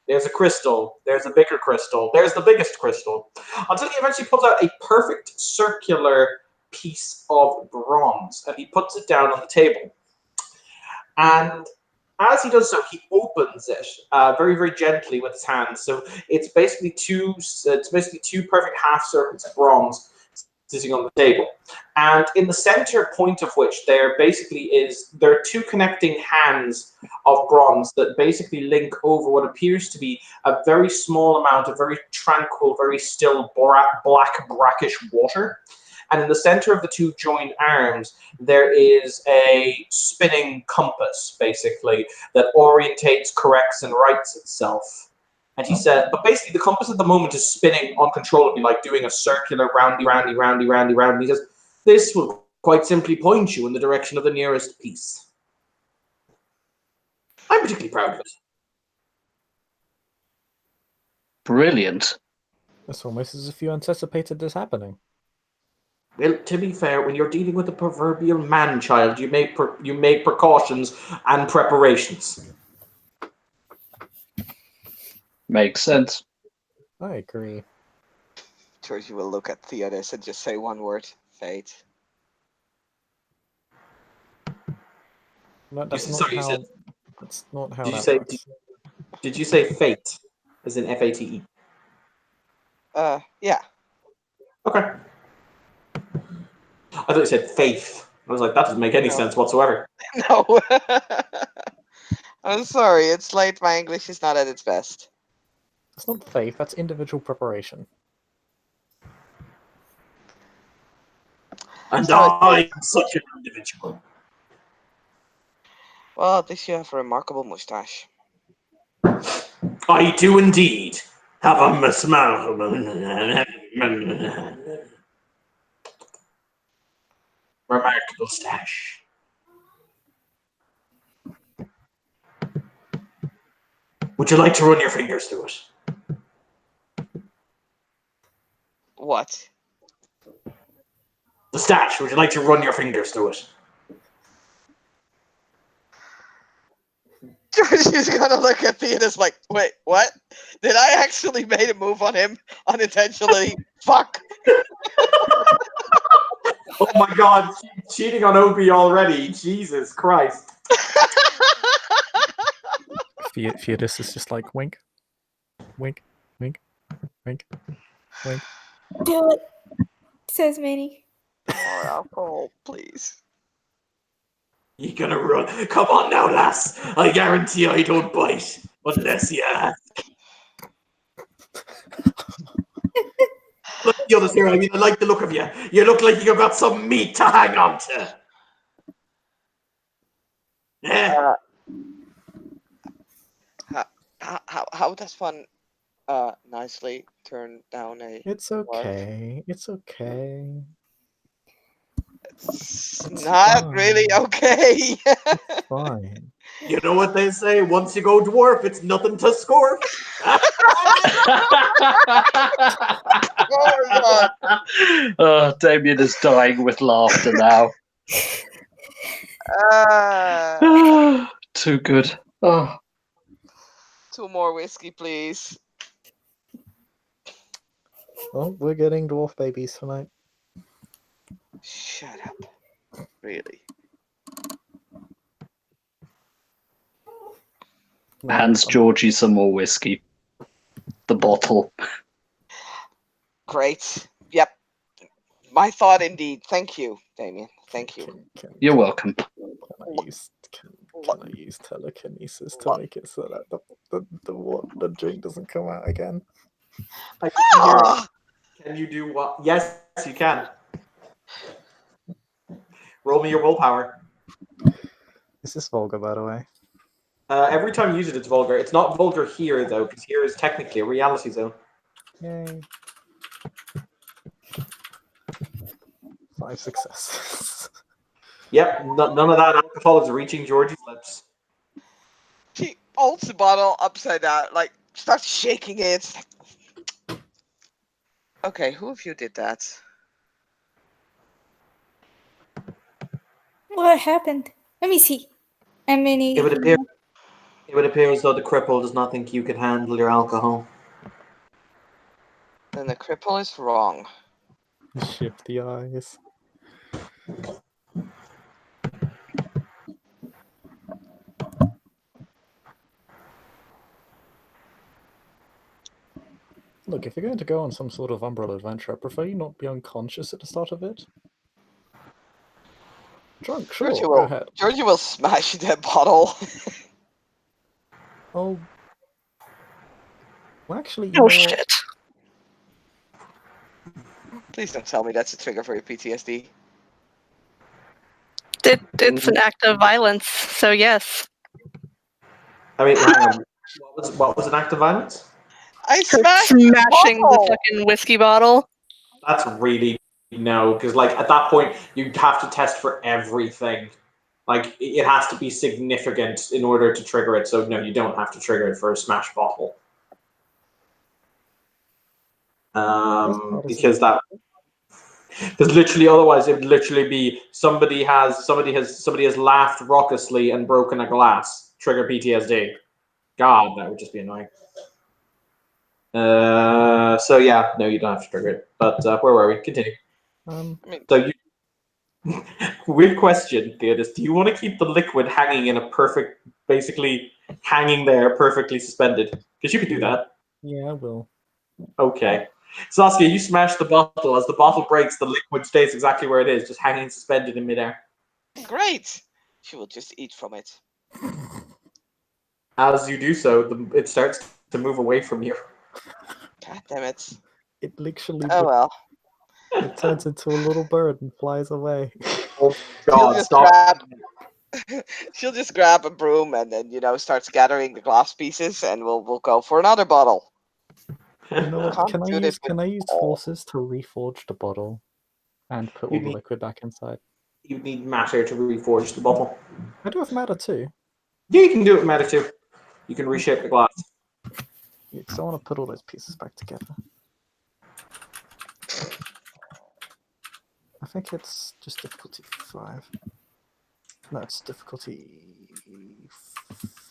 There's a crystal. There's a bigger crystal. There's the biggest crystal. Until he eventually pulls out a perfect circular piece of bronze, and he puts it down on the table. And as he does so, he opens it very, very gently with his hands. So it's basically two perfect half circles of bronze sitting on the table. And in the center point of which there are 2 connecting hands of bronze that basically link over what appears to be a very small amount of very tranquil, very still black brackish water. and in the center of the two joined arms, there is a spinning compass, basically, that orientates, corrects, and rights itself. And he said, but basically the compass at the moment is spinning uncontrollably, like doing a circular roundy. He says, this will quite simply point you in the direction of the nearest piece. I'm particularly proud of it. Brilliant. It's almost as if you anticipated this happening. Well, to be fair, when you're dealing with a proverbial man-child, you make precautions and preparations. Makes sense. I agree. Georgie will look at Theodos and just say one word: fate. No, that's not Sorry, you how. said- That's not how Did you that say- works. Did you say fate, as in F-A-T-E? Yeah. Okay. I thought you said faith. I was like, that doesn't make any No. sense whatsoever. No. I'm sorry, it's late. My English is not at its best. That's not faith. That's individual preparation. And Sorry. I am such an individual. Well, at least you have a remarkable mustache. I do indeed have a smile. Remarkable stash. Would you like to run your fingers through it? What? The stash, would you like to run your fingers through it? Georgie's gonna look at Theodos like, wait, what? Did I actually made a move on him unintentionally? Fuck! Oh my god, cheating on Opie already. Jesus Christ. Theodis is just like wink, wink, wink, wink, wink. Do it, says Minnie. More alcohol, please. You gonna run? Come on now, lass. I guarantee I don't bite. Unless you ask. Look at the others here. I mean, I like the look of you. You look like you've got some meat to hang on to. Yeah. How does one nicely turn down a... It's okay. It's okay. It's It's not really fine. okay. Fine. You know what they say? Once you go dwarf, it's nothing to score. Oh my Oh, Damien is dying with laughter now. god. Too good. Oh, 2 more whiskey, please. Well, we're getting dwarf babies tonight. Shut up. Really? hands Georgie some more whiskey. The bottle. Great. Yep. My thought indeed. Thank you, Damien. Thank you. You're welcome. Can I use telekinesis to make it so that the drink doesn't come out again? Ah! Can you do what? Yes, you can. Roll me your willpower. Is this vulgar, by the way? Every time you use it, it's vulgar. It's not vulgar here, though, because here is technically a reality zone. Yay. 5 successes. Yep, none of that alcohol is reaching Georgie's lips. She holds the bottle upside down, like, starts shaking it. Okay, who of you did that? What happened? Let me see. How many? It would appear as though the cripple does not think you can handle your alcohol. Then the cripple is wrong. Shift the eyes. Look, if you're going to go on some sort of umbrella adventure, I prefer you not be unconscious at the start of it. Drunk, sure, go ahead. Georgie will smash that bottle. Oh. Well, actually, you Oh know what? shit. Please don't tell me that's a trigger for your PTSD. It's an act of violence, so yes. I mean, hang on. What was an act of violence? I Her smashed smashing the bottle! fucking whiskey bottle. That's really no, because like at that point you have to test for everything. Like it has to be significant in order to trigger it. So no, you don't have to trigger it for a smash bottle. Because literally otherwise it would literally be somebody has laughed raucously and broken a glass. Trigger PTSD. God, that would just be annoying. So yeah, no, you don't have to trigger it. But where were we? Continue. So you. Weird question, Theodis. Do you want to keep the liquid hanging in a perfect, basically hanging there, perfectly suspended? Because you could do that. Yeah, I will. Okay. Saskia, you smash the bottle. As the bottle breaks, the liquid stays exactly where it is, just hanging suspended in midair. Great! She will just eat from it. As you do so, it starts to move away from you. God damn it. It literally Oh well. it turns into a little bird and flies away. Oh She'll God! just Stop. She'll just grab a broom and then, starts gathering the glass pieces, and we'll go for another bottle. You know what? Can't Can I do this use forces to reforge the bottle and put all You the need- liquid back inside? You need matter to reforge the bottle. I do have matter too. Yeah, you can do it with matter too. You can reshape the glass. Yeah, because I want to put all those pieces back together. I think it's just difficulty 5. No, it's difficulty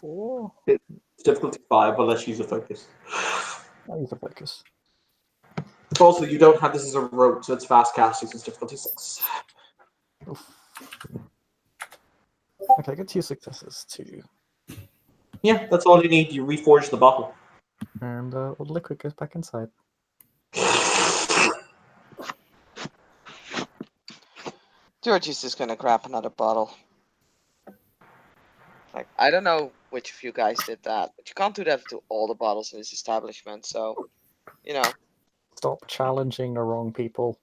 4. It's difficulty 5, but let's use a focus. I'll use a focus. Also, you don't have this as a rote, so it's fast casting, so it's difficulty 6. Oof. Okay, I get 2 successes too. Yeah, that's all you need. You reforge the bottle. And all the liquid goes back inside. Georgie's just gonna grab another bottle. Like, I don't know which of you guys did that, but you can't do that to all the bottles in this establishment, so, Stop challenging the wrong people.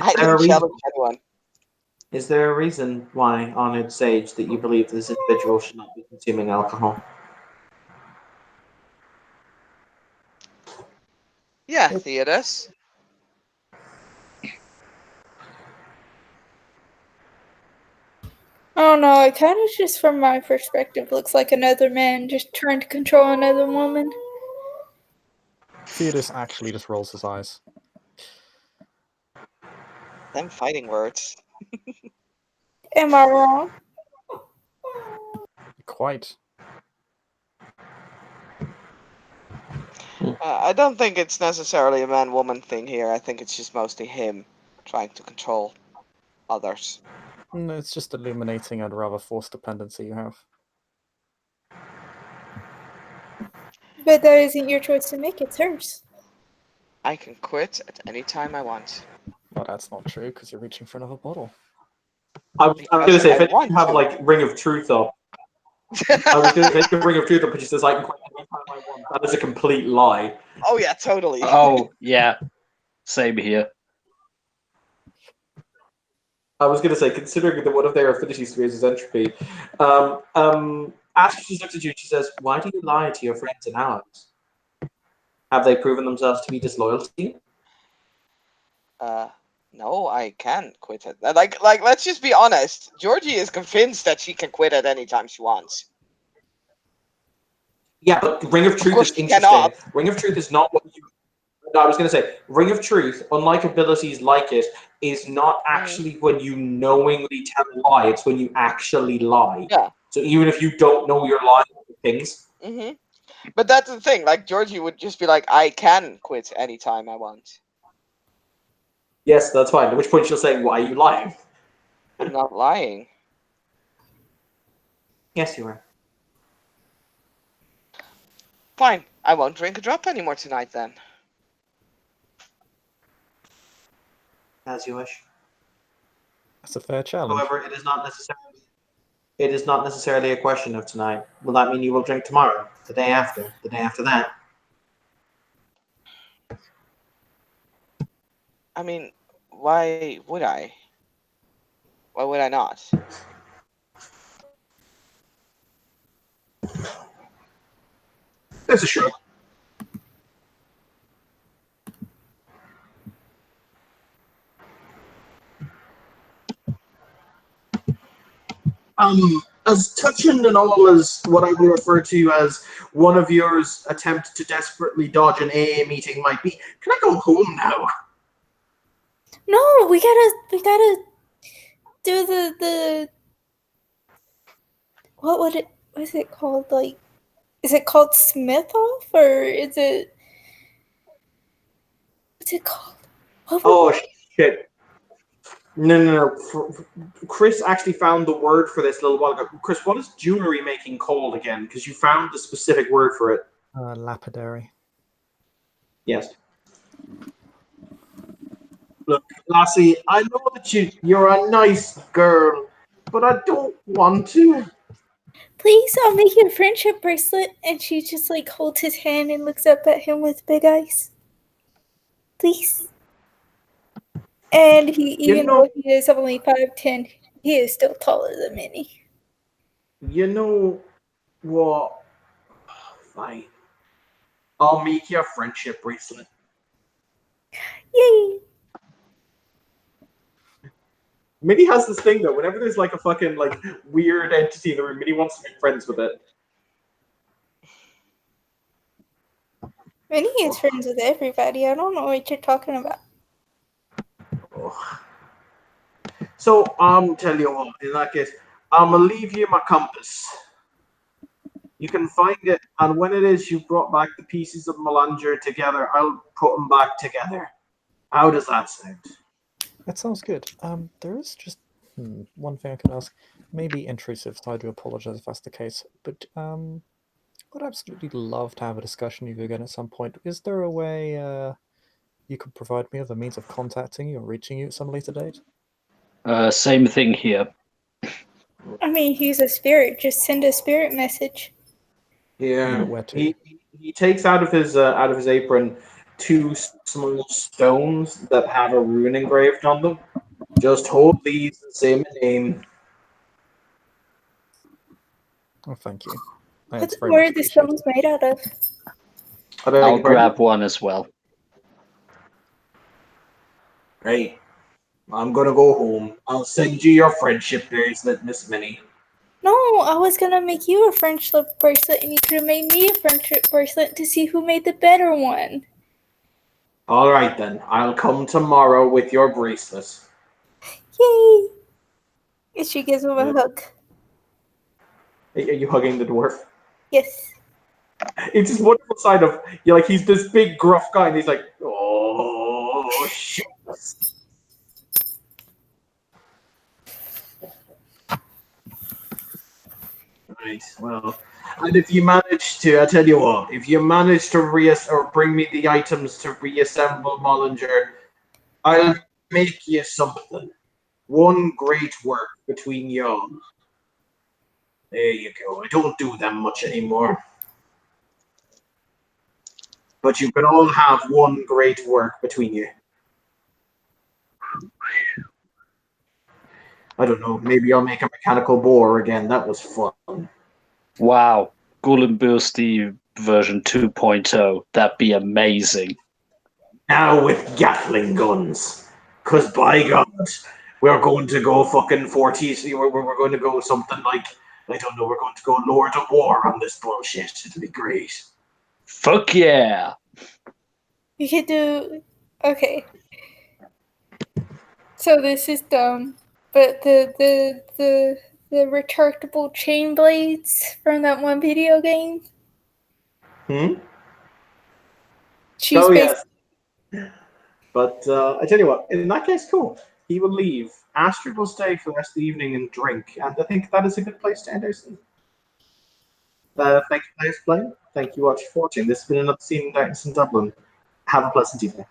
I don't challenge anyone. Is there a reason why, Honored Sage, that you believe this individual should not be consuming alcohol? Yeah, Theodis. I don't know, it kind of just from my perspective looks like another man just trying to control another woman. Theodis actually just rolls his eyes. Them fighting words. Am I wrong? Quite. I don't think it's necessarily a man-woman thing here. I think it's just mostly him trying to control others. No, it's just illuminating a rather forced dependency you have. But that isn't your choice to make, it's hers. I can quit at any time I want. Well, that's not true, because you're reaching for another bottle. I was going to say, I if want you have, to. like, Ring of Truth up, I was going to say, Ring of Truth up, but she says, I can quit anytime I want. That is a complete lie. Oh yeah, totally. Oh, yeah. Same here. I was going to say, considering that one of their affinity spheres is entropy, Ash just looks at you and she says, why do you lie to your friends and allies? Have they proven themselves to be disloyal to you? No, I can quit it. Like, let's just be honest. Georgie is convinced that she can quit at any time she wants. Yeah, but Ring of Truth course is she interesting. cannot. Ring of Truth is not what you... No, I was going to say, Ring of Truth, unlike abilities like it, is not actually when you knowingly tell a lie, it's when you actually lie. Yeah. So even if you don't know you're lying to things... Mm-hmm. But that's the thing. Like, Georgie would just be like, I can quit anytime I want. Yes, that's fine. At which point she'll say, why are you lying? I'm not lying. Yes, you are. Fine. I won't drink a drop anymore tonight then. As you wish. That's a fair challenge. However, it is not necessarily a question of tonight. Will that mean you will drink tomorrow, the day after that? I mean, why would I? Why would I not? There's a shrug. As touching and all as what I will refer to as one of yours attempt to desperately dodge an AA meeting might be, can I go home now? No, we gotta do the what is it called? Like, is it called Smith off or is it what's it called? Oh shit. No. Chris actually found the word for this a little while ago. Chris, what is jewelry making called again? Because you found the specific word for it. Lapidary. Yes. Look, Lassie, I know that you're a nice girl, but I don't want to. Please, I'll make you a friendship bracelet. And she just like holds his hand and looks up at him with big eyes. Please. And he, even though he is only 5'10", he is still taller than Minnie. You know what? Fine. I'll make you a friendship bracelet. Yay! Minnie has this thing though. Whenever there's like a fucking like weird entity in the room, Minnie wants to make friends with it. Minnie is friends with everybody. I don't know what you're talking about. Oh. So tell you what. In that case, I'm gonna leave you my compass. You can find it, and when it is you brought back the pieces of Melanger together, I'll put them back together. How does that sound? That sounds good. There is just one thing I could ask. Maybe intrusive, so I do apologize if that's the case. But would absolutely love to have a discussion with you again at some point. Is there a way you could provide me with a means of contacting you or reaching you at some later date? Same thing here. I mean, he's a spirit. Just send a spirit message. Yeah. Where to? He takes out of his apron 2 small stones that have a rune engraved on them. Just hold these and say my name. Oh, thank you. What are the stones made out of? I'll grab one as well. Right. I'm gonna go home. I'll send you your friendship bracelet, Miss Minnie. No, I was gonna make you a friendship bracelet, and you could have made me a friendship bracelet to see who made the better one. All right then. I'll come tomorrow with your bracelet. Yay! And she gives him a hug. Are you hugging the dwarf? Yes. It's this wonderful side of he's this big gruff guy, and he's like, oh shit. Right. Well, and if you manage to, I tell you what, if you manage to bring me the items to reassemble Mollinger, I'll make you something. One great work between y'all. There you go. I don't do them much anymore. But you can all have one great work between you. I don't know. Maybe I'll make a mechanical boar again. That was fun. Wow. Gullenbursty version 2.0. That'd be amazing. Now with Gatling guns. Because by God, we're going to go fucking 40s. We're going to go something like, I don't know, we're going to go Lord of War on this bullshit. It'll be great. Fuck yeah. You could do... Okay. So this is dumb. But the retractable chain blades from that one video game. Yes. But I tell you what, in that case, cool. He will leave. Astrid will stay for the rest of the evening and drink, and I think that is a good place to end our scene. Thank you, players, playing. Thank you, watch for watching. This has been another scene in Darkness in Dublin. Have a pleasant evening.